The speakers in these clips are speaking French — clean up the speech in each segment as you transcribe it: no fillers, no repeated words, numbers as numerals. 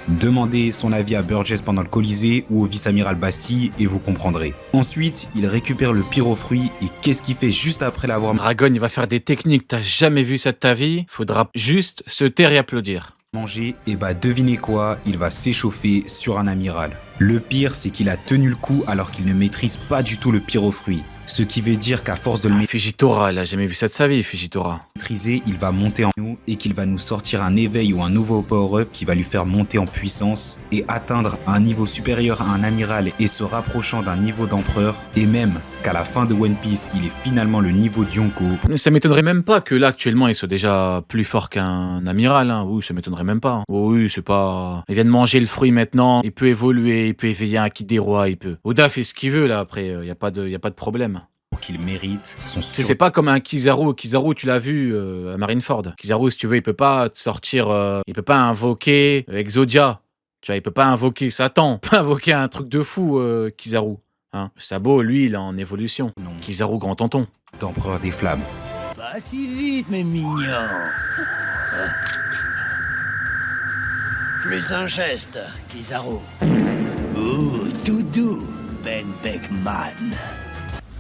Demandez son avis à Burgess pendant le Colisée ou au vice-amiral Bastille et vous comprendrez. Ensuite, il récupère le pyrofruit et qu'est-ce qu'il fait juste après l'avoir Dragon, il va faire des techniques, t'as jamais vu ça de ta vie. Faudra juste se taire et applaudir. mangé? Et bah devinez quoi, il va s'échauffer sur un amiral. Le pire, c'est qu'il a tenu le coup alors qu'il ne maîtrise pas du tout le pyrofruit. Ce qui veut dire qu'à force de le Fujitora, il a jamais vu ça de sa vie, Fujitora. maîtriser, il va monter en nous et qu'il va nous sortir un éveil ou un nouveau power-up qui va lui faire monter en puissance et atteindre un niveau supérieur à un amiral et se rapprochant d'un niveau d'empereur, et même qu'à la fin de One Piece, il est finalement le niveau de Yonko. Ça m'étonnerait même pas que là, actuellement, il soit déjà plus fort qu'un amiral. Hein. Oui, ça m'étonnerait même pas. Oh, oui, c'est pas... Il vient de manger le fruit maintenant, il peut évoluer, il peut éveiller un Haki des rois, il peut... Oda fait ce qu'il veut, là, après, y a pas de problème. Qu'il mérite son C'est pas comme un Kizaru. Kizaru, tu l'as vu à Marineford. Kizaru, si tu veux, il peut pas te sortir... il peut pas invoquer Exodia. Tu vois, il peut pas invoquer Satan. Il peut invoquer un truc de fou, Kizaru. Hein. Sabo, lui, il est en évolution. Non. Kizaru, grand tonton. D'empereur des flammes. Pas si vite, mes mignons. Plus un geste, Kizaru. Ouh, tout doux, Ben Beckman.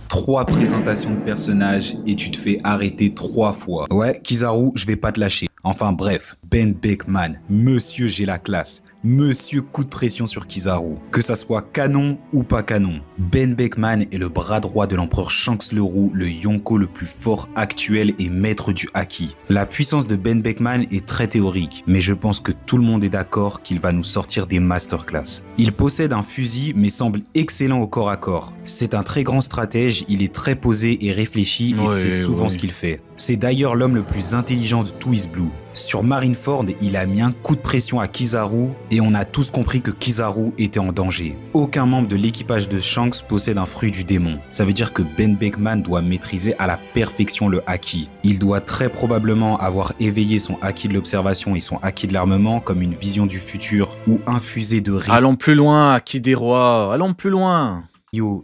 3 présentations de personnages et tu te fais arrêter 3 fois. Ouais, Kizaru, je vais pas te lâcher. Enfin bref, Ben Beckman, monsieur j'ai la classe, monsieur coup de pression sur Kizaru. Que ça soit canon ou pas canon, Ben Beckman est le bras droit de l'empereur Shanks le Roux, le Yonko le plus fort actuel et maître du Haki. La puissance de Ben Beckman est très théorique, mais je pense que tout le monde est d'accord qu'il va nous sortir des masterclass. Il possède un fusil mais semble excellent au corps à corps. C'est un très grand stratège, il est très posé et réfléchi et c'est souvent ce qu'il fait. C'est d'ailleurs l'homme le plus intelligent de tout East Blue. Sur Marineford, il a mis un coup de pression à Kizaru et on a tous compris que Kizaru était en danger. Aucun membre de l'équipage de Shanks possède un fruit du démon. Ça veut dire que Ben Beckman doit maîtriser à la perfection le Haki. Il doit très probablement avoir éveillé son Haki de l'observation et son Haki de l'armement comme une vision du futur ou infusé de Allons plus loin, Haki des rois, allons plus loin.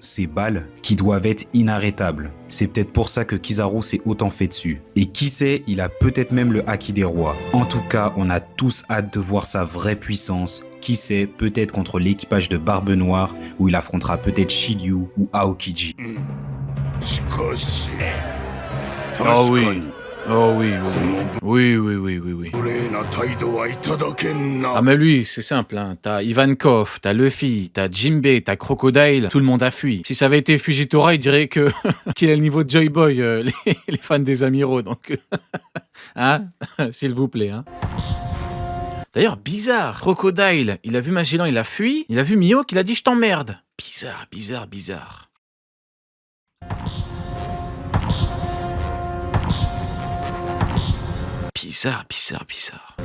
Ces balles qui doivent être inarrêtables. C'est peut-être pour ça que Kizaru s'est autant fait dessus. Et qui sait, il a peut-être même le Haki des rois. En tout cas, on a tous hâte de voir sa vraie puissance. Qui sait, peut-être contre l'équipage de Barbe Noire, où il affrontera peut-être Shiryu ou Aokiji. Oh oui. Oh oui, oui, oui, oui, oui, oui, oui. Ah mais lui, c'est simple, hein. T'as Ivankov, t'as Luffy, t'as Jinbei, t'as Crocodile, tout le monde a fui. Si ça avait été Fujitora, il dirait que qu'il a le niveau de Joy Boy, les fans des Amiraux, donc... hein. S'il vous plaît, hein. D'ailleurs, bizarre, Crocodile, il a vu Magellan, il a fui, il a vu Mihawk, il a dit « je t'emmerde ». Bizarre, bizarre, bizarre. Bizarre, bizarre, bizarre.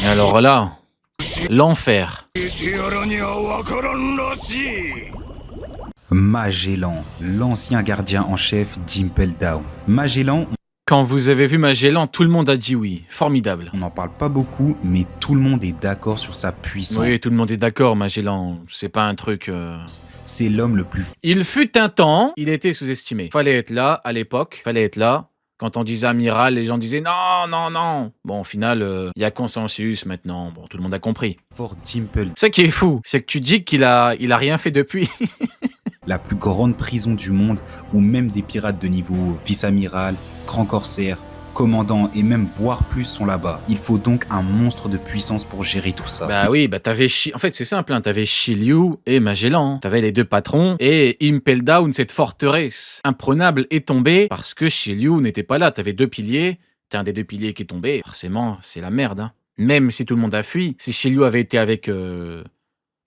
Alors là, l'enfer. Magellan, l'ancien gardien en chef d'Impel Down. Magellan, Quand vous avez vu Magellan, tout le monde a dit oui. Formidable. on n'en parle pas beaucoup, mais tout le monde est d'accord sur sa puissance. Oui, tout le monde est d'accord, Magellan. C'est pas un truc... C'est l'homme le plus Il fut un temps, il était sous-estimé. Fallait être là, à l'époque, fallait être là. Quand on disait amiral, les gens disaient non, non, non. Bon, au final, il y a consensus maintenant. Bon, tout le monde a compris. fort d'Impel. Ça qui est fou, c'est que tu dis qu'il a rien fait depuis. La plus grande prison du monde, où même des pirates de niveau vice-amiral, grand corsaire, commandant et même voire plus sont là-bas. Il faut donc un monstre de puissance pour gérer tout ça. Bah oui, bah t'avais... En fait, c'est simple, hein, t'avais Shiryu et Magellan. T'avais les deux patrons et Impel Down, cette forteresse imprenable, est tombée parce que Shiryu n'était pas là. T'avais deux piliers, t'as un des deux piliers qui est tombé. Forcément, c'est la merde. Hein. Même si tout le monde a fui, si Shiryu avait été avec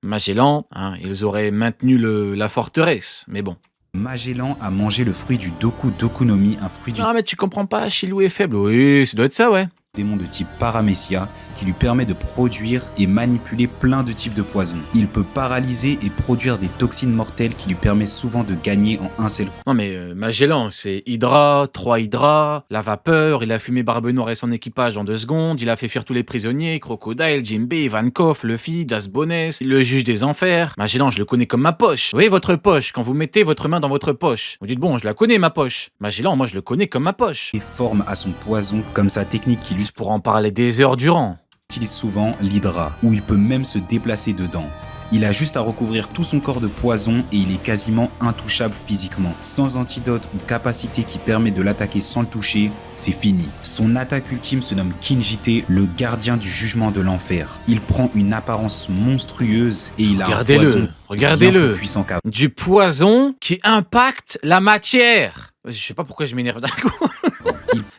Magellan, hein, ils auraient maintenu la forteresse. Mais bon. Magellan a mangé le fruit du Doku Doku no Mi, un fruit du Ah mais tu comprends pas, Shiryu est faible. Oui, ça doit être ça, ouais. démon de type Paramecia, qui lui permet de produire et manipuler plein de types de poisons. Il peut paralyser et produire des toxines mortelles qui lui permettent souvent de gagner en un seul coup. Non mais Magellan, c'est Hydra, 3 Hydra, la vapeur, il a fumé Barbe Noire et son équipage en 2 secondes, il a fait fuir tous les prisonniers, Crocodile, Jinbei, Ivankov, Luffy, Das Bones, le juge des enfers. Magellan, je le connais comme ma poche. Vous voyez votre poche, quand vous mettez votre main dans votre poche. Vous dites bon, je la connais ma poche. Magellan, moi je le connais comme ma poche. Et forme à son poison comme sa technique qui lui Je pourrais en parler des heures durant. utilise souvent l'Hydra, où il peut même se déplacer dedans. Il a juste à recouvrir tout son corps de poison et il est quasiment intouchable physiquement. Sans antidote ou capacité qui permet de l'attaquer sans le toucher, c'est fini. Son attaque ultime se nomme Kinjite, le gardien du jugement de l'enfer. Il prend une apparence monstrueuse et il a un poison bien plus puissant qu'avant. Du poison qui impacte la matière. Je sais pas pourquoi je m'énerve d'un coup.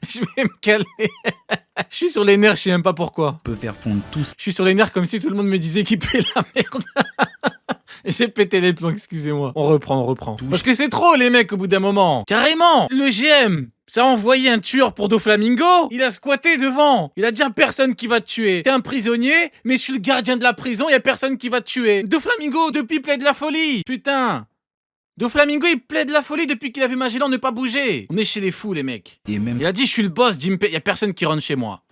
Je vais me calmer. Je suis sur les nerfs, je sais même pas pourquoi. Il peut faire fondre tout ce Je suis sur les nerfs comme si tout le monde me disait qu'il puait la merde. J'ai pété les plombs, excusez-moi. On reprend. Parce que c'est trop les mecs au bout d'un moment. Carrément. Le GM, ça a envoyé un tueur pour Doflamingo. Il a squatté devant. Il a dit à personne qui va te tuer. T'es un prisonnier, mais je suis le gardien de la prison, y a personne qui va te tuer. Doflamingo, depuis plaide la folie. Putain. Doflamingo, il plaide la folie depuis qu'il a vu Magellan ne pas bouger. On est chez les fous, les mecs. et même Il a dit, je suis le boss, Jinbei, y a personne qui rentre chez moi.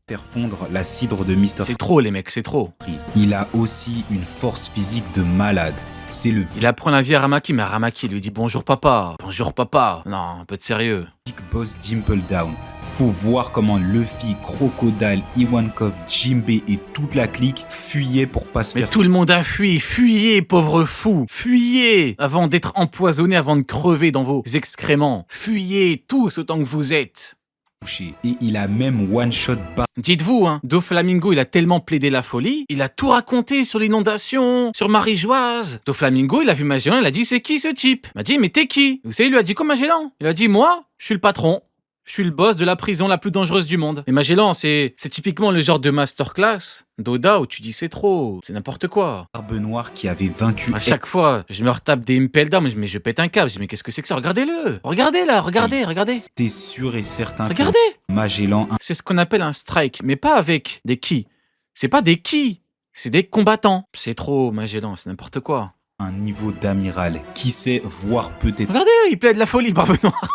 faire fondre la cidre de Mr. C'est trop, les mecs, c'est trop. Free. Il a aussi une force physique de malade. C'est le Il apprend la vie à Ramaki, mais Ramaki lui dit bonjour papa. Bonjour papa. Non, un peu de sérieux. Big Boss Dimple Down. Faut voir comment Luffy, Crocodile, Ivankov, Jinbei et toute la clique fuyaient pour pas se Mais faire tout le monde a fui. Fuyez, pauvre fou. Fuyez avant d'être empoisonné, avant de crever dans vos excréments. Fuyez tous autant que vous êtes. toucher. Et il a même one-shot Dites-vous, hein, Doflamingo, il a tellement plaidé la folie, il a tout raconté sur l'inondation, sur Marie-Joise. Doflamingo, il a vu Magellan, il a dit, c'est qui ce type? Il m'a dit, mais t'es qui? Vous savez, il lui a dit quoi Magellan? Il a dit, moi, je suis le patron. Je suis le boss de la prison la plus dangereuse du monde. Et Magellan, c'est typiquement le genre de masterclass d'Oda où tu dis c'est trop, c'est n'importe quoi. Barbe Noire qui avait vaincu À chaque fois, je me retape des Impel Down, mais je pète un câble. Je dis mais qu'est-ce que c'est que ça? Regardez-le. Regardez là, regardez. C'était sûr et certain Regardez. que Magellan C'est ce qu'on appelle un strike, mais pas avec des ki. C'est pas des ki, c'est des combattants. C'est trop Magellan, c'est n'importe quoi. un niveau d'amiral. Qui sait, voire peut-être... Regardez, il plaide la folie, Barbe Noire.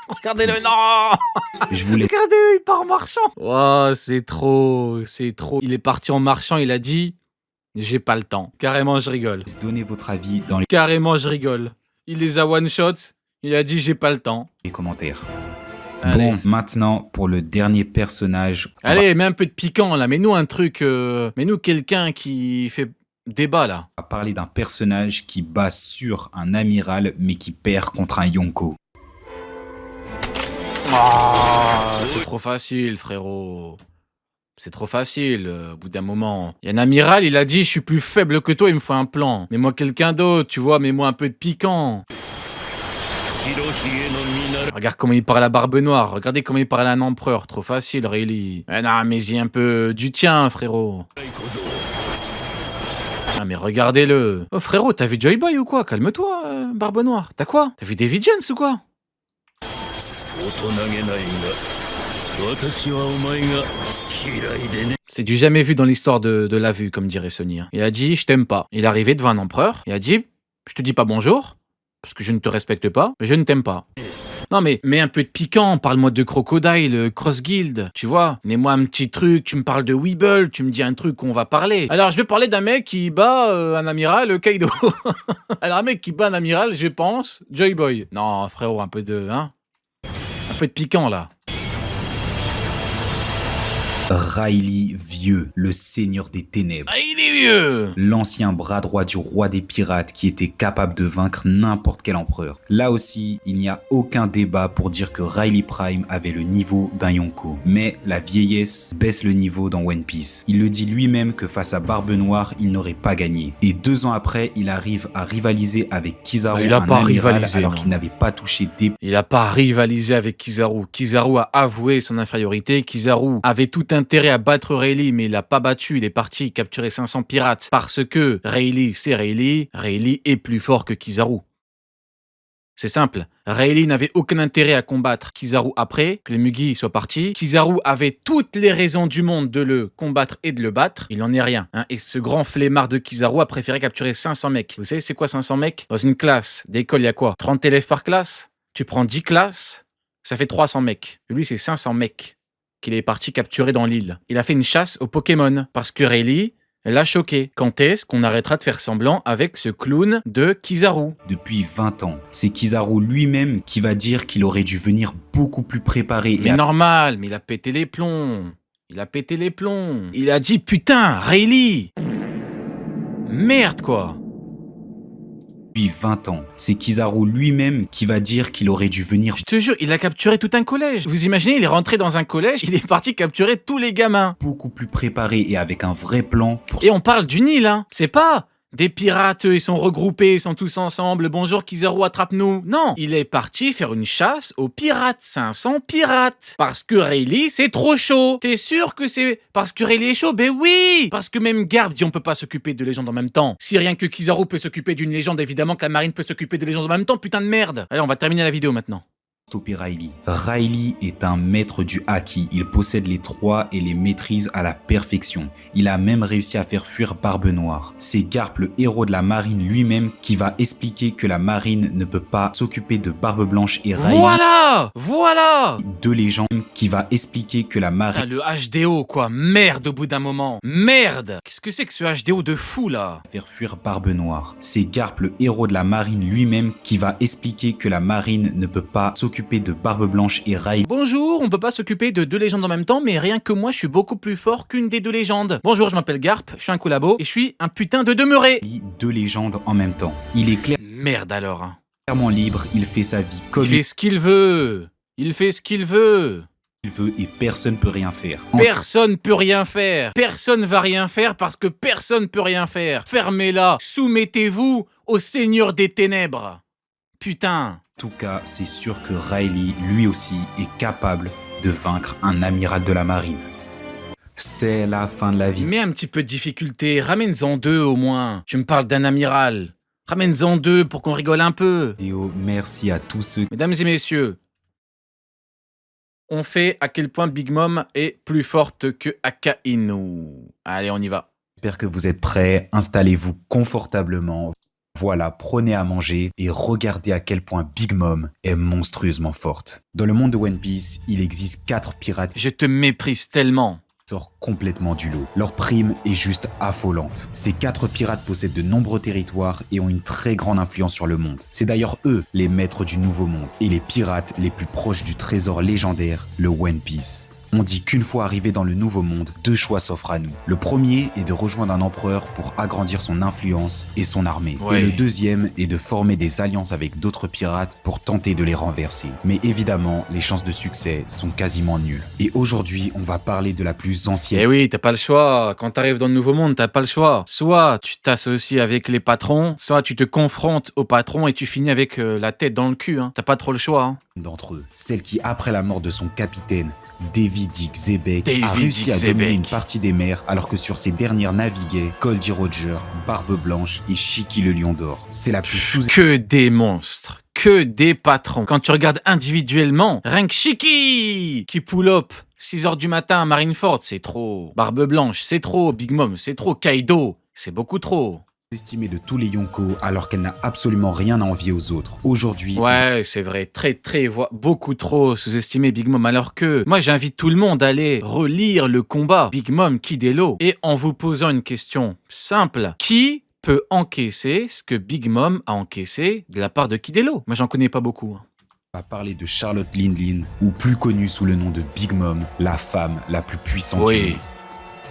Regardez-le, non. Je voulais... Regardez, il part en marchant. Oh, c'est trop. Il est parti en marchant, il a dit, j'ai pas le temps. Carrément, je rigole. Donnez votre avis dans Carrément, je rigole. Il les a one-shot, il a dit, j'ai pas le temps. les commentaires. Allez. Bon, maintenant, pour le dernier personnage... Allez, mets un peu de piquant, là. Mets-nous un truc... Mets-nous quelqu'un qui fait débat, là. On va parler d'un personnage qui bat sur un amiral, mais qui perd contre un Yonko. Ah, c'est trop facile, frérot. C'est trop facile, au bout d'un moment. Il y a un amiral, il a dit, je suis plus faible que toi, il me faut un plan. Mets-moi quelqu'un d'autre, tu vois, mets-moi un peu de piquant. Regarde comment il parle à Barbe Noire, regardez comment il parle à un empereur, trop facile, Rayleigh. Non, mais y a un peu du tien, frérot. Ah, mais regardez-le. Oh, frérot, t'as vu Joy Boy ou quoi? Calme-toi, Barbe Noire. T'as quoi? T'as vu David Jones ou quoi? C'est du jamais vu dans l'histoire de la vue, comme dirait Sony. Il a dit, je t'aime pas. Il est arrivé devant un empereur, il a dit, je te dis pas bonjour, parce que je ne te respecte pas, mais je ne t'aime pas. Non mais, mets un peu de piquant, parle-moi de Crocodile, Cross Guild, tu vois. Mets-moi un petit truc, tu me parles de Weeble, tu me dis un truc qu'on va parler. Alors je vais parler d'un mec qui bat un amiral, Kaido. Alors un mec qui bat un amiral, je pense, Joy Boy. Non frérot, un peu de... hein, un peu de piquant là. Rayleigh Vieux, le seigneur des ténèbres. Ah il est vieux. L'ancien bras droit du roi des pirates qui était capable de vaincre n'importe quel empereur. Là aussi, il n'y a aucun débat pour dire que Rayleigh Prime avait le niveau d'un Yonko. Mais la vieillesse baisse le niveau dans One Piece. Il le dit lui-même que face à Barbe Noire, il n'aurait pas gagné. Et 2 ans après, il arrive à rivaliser avec Kizaru, Il a un pas amiral, rivalisé, alors non. qu'il n'avait pas touché des... Il a pas rivalisé avec Kizaru. Kizaru a avoué son infériorité. Kizaru avait tout intérêt à battre Rayleigh, mais il l'a pas battu. Il est parti capturer 500 pirates parce que Rayleigh, c'est Rayleigh. Rayleigh est plus fort que Kizaru. C'est simple, Rayleigh n'avait aucun intérêt à combattre Kizaru après que les Mugi soient partis. Kizaru avait toutes les raisons du monde de le combattre et de le battre. Il n'en est rien. Hein. Et ce grand flemmard de Kizaru a préféré capturer 500 mecs. Vous savez c'est quoi 500 mecs? Dans une classe d'école, il y a quoi? 30 élèves par classe? Tu prends 10 classes, ça fait 300 mecs. Lui, c'est 500 mecs qu'il est parti capturer dans l'île. Il a fait une chasse aux Pokémon parce que Rayleigh l'a choqué. Quand est-ce qu'on arrêtera de faire semblant avec ce clown de Kizaru? Depuis 20 ans, c'est Kizaru lui-même qui va dire qu'il aurait dû venir beaucoup plus préparé. Mais normal, mais il a pété les plombs. Il a pété les plombs. Il a dit putain, Rayleigh. Merde quoi. Depuis 20 ans, c'est Kizaru lui-même qui va dire qu'il aurait dû venir Je te jure, il a capturé tout un collège. Vous imaginez, il est rentré dans un collège, il est parti capturer tous les gamins. beaucoup plus préparé et avec un vrai plan pour Et on parle du Nil, hein. C'est pas des pirates, ils sont regroupés, ils sont tous ensemble. Bonjour Kizaru, attrape-nous. Non, il est parti faire une chasse aux pirates. 500 pirates. Parce que Rayleigh, c'est trop chaud. T'es sûr que c'est parce que Rayleigh est chaud? Ben oui. Parce que même Garp dit on peut pas s'occuper de légendes en même temps. Si rien que Kizaru peut s'occuper d'une légende, évidemment que la marine peut s'occuper de légendes en même temps. Putain de merde. Allez, on va terminer la vidéo maintenant. stopper Rayleigh. Rayleigh est un maître du haki. Il possède les trois et les maîtrise à la perfection. Il a même réussi à faire fuir Barbe Noire. C'est Garp, le héros de la marine lui-même, qui va expliquer que la marine ne peut pas s'occuper de Barbe Blanche et Rayleigh. Voilà. Deux légendes qui va expliquer que la marine... Putain, le HDO quoi. Merde au bout d'un moment. Merde. Qu'est-ce que c'est que ce HDO de fou là? faire fuir Barbe Noire. C'est Garp, le héros de la marine lui-même, qui va expliquer que la marine ne peut pas s'occuper de Barbe Blanche et Rayleigh. Bonjour, on peut pas s'occuper de deux légendes en même temps, mais rien que moi, je suis beaucoup plus fort qu'une des deux légendes. Bonjour, je m'appelle Garp, je suis un collabo, et je suis un putain de demeuré. Deux légendes en même temps. Il est Merde alors. clairement libre, il fait sa vie comme Il fait ce qu'il veut. Il fait ce qu'il veut. il veut et personne peut rien faire. Personne peut rien faire. Personne va rien faire parce que personne peut rien faire. Fermez-la. Soumettez-vous au Seigneur des Ténèbres. Putain. En tout cas, c'est sûr que Rayleigh, lui aussi, est capable de vaincre un amiral de la marine. C'est la fin de la vidéo. Mets un petit peu de difficulté. Ramène-en deux au moins. Tu me parles d'un amiral. Ramène-en deux pour qu'on rigole un peu. Merci à tous ceux Mesdames et messieurs, on fait à quel point Big Mom est plus forte que Akainu. Allez, on y va. J'espère que vous êtes prêts. Installez-vous confortablement. Voilà, prenez à manger et regardez à quel point Big Mom est monstrueusement forte. Dans le monde de One Piece, il existe 4 pirates Je te méprise tellement. qui sortent complètement du lot. Leur prime est juste affolante. Ces 4 pirates possèdent de nombreux territoires et ont une très grande influence sur le monde. C'est d'ailleurs eux les maîtres du nouveau monde et les pirates les plus proches du trésor légendaire, le One Piece. On dit qu'une fois arrivé dans le nouveau monde, 2 choix s'offrent à nous. Le premier est de rejoindre un empereur pour agrandir son influence et son armée. Ouais. Et le deuxième est de former des alliances avec d'autres pirates pour tenter de les renverser. Mais évidemment, les chances de succès sont quasiment nulles. Et aujourd'hui, on va parler de la plus ancienne. Eh oui, t'as pas le choix. Quand t'arrives dans le nouveau monde, t'as pas le choix. Soit tu t'associes avec les patrons, soit tu te confrontes aux patrons et tu finis avec la tête dans le cul. Hein. T'as pas trop le choix. Hein. D'entre eux, celle qui, après la mort de son capitaine, Davy Dick Zebek, a Davy réussi Dick à dominer Zebek. une partie des mers, alors que sur ses dernières naviguaient Goldie Roger, Barbe Blanche et Shiki le Lion d'Or. C'est la plus sous... Que des monstres. Que des patrons. Quand tu regardes individuellement, rien que Shiki qui pull up 6h du matin à Marineford, c'est trop. Barbe Blanche, c'est trop. Big Mom, c'est trop. Kaido, c'est beaucoup trop. estimée de tous les Yonko, alors qu'elle n'a absolument rien à envier aux autres. Aujourd'hui, Ouais, c'est vrai, beaucoup trop sous-estimé Big Mom, alors que moi j'invite tout le monde à aller relire le combat Big Mom Kidelo, et en vous posant une question simple, qui peut encaisser ce que Big Mom a encaissé de la part de Kidelo? Moi j'en connais pas beaucoup. on va parler de Charlotte Lin, ou plus connue sous le nom de Big Mom, la femme la plus puissante du Oui. monde.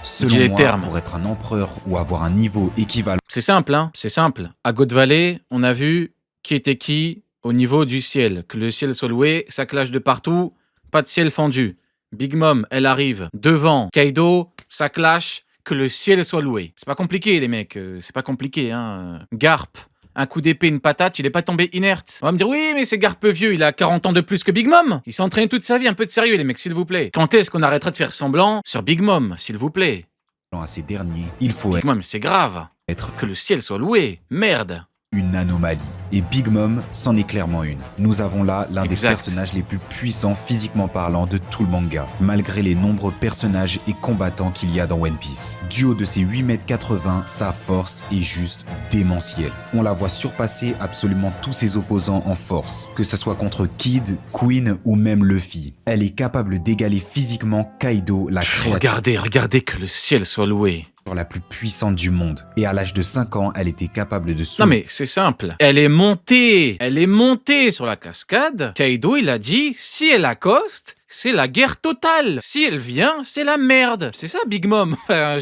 Dis Selon les moi, termes. pour être un empereur ou avoir un niveau équivalent C'est simple, hein, c'est simple. À God Valley, on a vu qui était qui au niveau du ciel. Que le ciel soit loué, ça clash de partout, pas de ciel fendu. Big Mom, elle arrive devant Kaido, ça clash, que le ciel soit loué. C'est pas compliqué, les mecs, c'est pas compliqué, hein. Garp, un coup d'épée, une patate, il est pas tombé inerte. On va me dire, oui, mais c'est Garp vieux, il a 40 ans de plus que Big Mom. Il s'entraîne toute sa vie, un peu de sérieux, les mecs, s'il vous plaît. Quand est-ce qu'on arrêtera de faire semblant sur Big Mom, s'il vous plaît? à ces derniers, il faut Big Mom, c'est grave. être Que le ciel soit loué. Merde. une anomalie. Et Big Mom, c'en est clairement une. Nous avons là l'un des Exact. personnages les plus puissants physiquement parlant de tout le manga, malgré les nombreux personnages et combattants qu'il y a dans One Piece. Du haut de ses 8,80 m, sa force est juste démentielle. On la voit surpasser absolument tous ses opposants en force, que ce soit contre Kid, Queen ou même Luffy. Elle est capable d'égaler physiquement Kaido, la créature Regardez, que le ciel soit loué. la plus puissante du monde. Et à l'âge de 5 ans, elle était capable de Non soulever mais c'est simple. Elle est montée sur la cascade. Kaido, il a dit, si elle accoste, c'est la guerre totale. Si elle vient, c'est la merde. C'est ça, Big Mom. Enfin,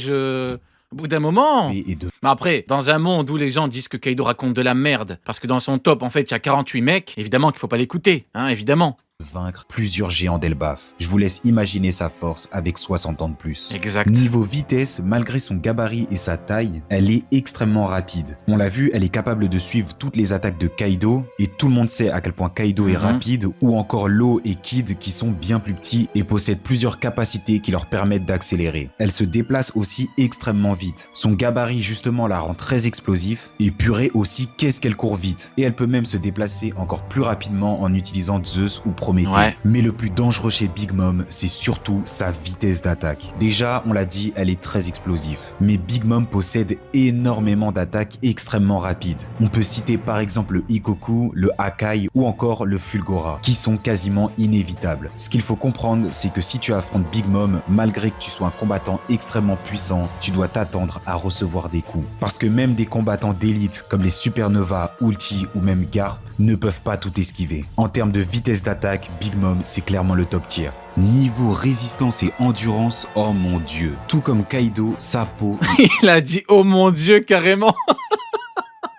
au bout d'un moment... et de Mais après, dans un monde où les gens disent que Kaido raconte de la merde, parce que dans son top, en fait, il y a 48 mecs, évidemment qu'il faut pas l'écouter, hein, évidemment. vaincre plusieurs géants d'Elbaf. Je vous laisse imaginer sa force avec 60 ans de plus. Exact. Niveau vitesse, malgré son gabarit et sa taille, elle est extrêmement rapide. On l'a vu, elle est capable de suivre toutes les attaques de Kaido, et tout le monde sait à quel point Kaido est rapide, ou encore Law et Kid qui sont bien plus petits et possèdent plusieurs capacités qui leur permettent d'accélérer. Elle se déplace aussi extrêmement vite. Son gabarit justement la rend très explosif, et purée aussi qu'est-ce qu'elle court vite. Et elle peut même se déplacer encore plus rapidement en utilisant Zeus ou Prométhée. Ouais. Mais le plus dangereux chez Big Mom, c'est surtout sa vitesse d'attaque. Déjà, on l'a dit, elle est très explosive. Mais Big Mom possède énormément d'attaques extrêmement rapides. On peut citer par exemple le Ikoku, le Hakai ou encore le Fulgora, qui sont quasiment inévitables. Ce qu'il faut comprendre, c'est que si tu affrontes Big Mom, malgré que tu sois un combattant extrêmement puissant, tu dois t'attendre à recevoir des coups. Parce que même des combattants d'élite comme les Supernova, Ulti ou même Garp ne peuvent pas tout esquiver. En termes de vitesse d'attaque, Big Mom, c'est clairement le top tier. Niveau résistance et endurance, oh mon dieu. Tout comme Kaido, sa peau Il a dit, oh mon Dieu, carrément.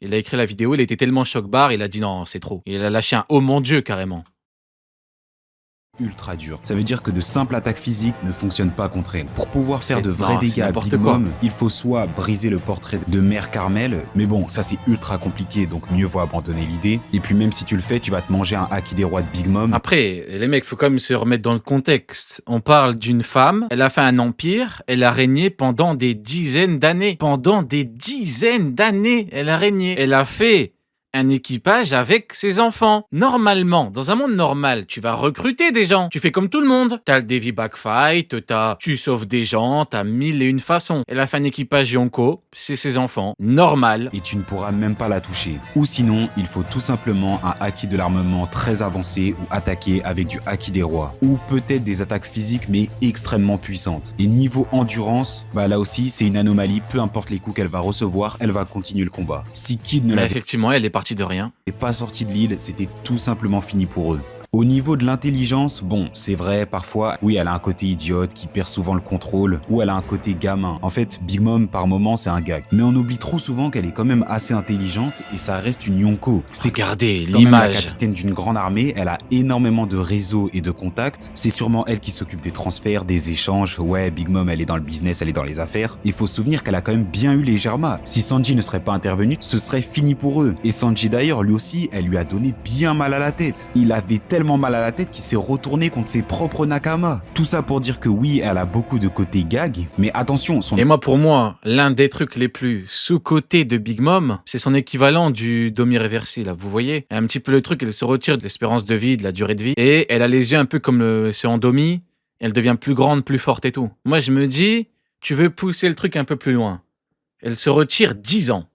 Il a écrit la vidéo, il était tellement choc-barre, il a dit non, c'est trop. Il a lâché un oh mon Dieu, carrément. ultra dur. Ça veut dire que de simples attaques physiques ne fonctionnent pas contre elle. Pour pouvoir faire C'est- de vrais non, c'est dégâts à n'importe Big quoi. Mom, il faut soit briser le portrait de Mère Carmel, mais bon, ça c'est ultra compliqué, donc mieux vaut abandonner l'idée. Et puis même si tu le fais, tu vas te manger un haki des rois de Big Mom. Après, les mecs, faut quand même se remettre dans le contexte. On parle d'une femme, elle a fait un empire, elle a régné pendant des dizaines d'années. Pendant des dizaines d'années, elle a régné. Elle a fait un équipage avec ses enfants. Normalement, dans un monde normal, tu vas recruter des gens. Tu fais comme tout le monde. T'as le Davy Backfight, tu sauves des gens, t'as 1001 façons. Elle a fait un équipage Yonko, c'est ses enfants. Normal. Et tu ne pourras même pas la toucher. Ou sinon, il faut tout simplement un haki de l'armement très avancé ou attaquer avec du haki des rois. Ou peut-être des attaques physiques mais extrêmement puissantes. Et niveau endurance, bah là aussi c'est une anomalie, peu importe les coups qu'elle va recevoir, elle va continuer le combat. Si Kid ne Mais l'avait effectivement, elle est partie de rien. pas sorti de l'île, c'était tout simplement fini pour eux. Au niveau de l'intelligence, bon, c'est vrai, parfois, oui, elle a un côté idiote qui perd souvent le contrôle, ou elle a un côté gamin. En fait, Big Mom, par moment, c'est un gag. Mais on oublie trop souvent qu'elle est quand même assez intelligente et ça reste une Yonko. C'est Regardez quand même la l'image. capitaine d'une grande armée, elle a énormément de réseaux et de contacts. C'est sûrement elle qui s'occupe des transferts, des échanges. Ouais, Big Mom, elle est dans le business, elle est dans les affaires. Il faut se souvenir qu'elle a quand même bien eu les Germa. Si Sanji ne serait pas intervenu, ce serait fini pour eux. Et Sanji d'ailleurs, lui aussi, elle lui a donné bien mal à la tête. Il avait tellement mal à la tête qu'il s'est retourné contre ses propres Nakama. Tout ça pour dire que oui, elle a beaucoup de côté gag, mais attention, son Et moi, pour moi, l'un des trucs les plus sous-cotés de Big Mom, c'est son équivalent du Domi Reversi, là, vous voyez? Un petit peu le truc, elle se retire de l'espérance de vie, de la durée de vie, et elle a les yeux un peu comme ceux en Domi, elle devient plus grande, plus forte et tout. Moi, je me dis, tu veux pousser le truc un peu plus loin. Elle se retire 10 ans.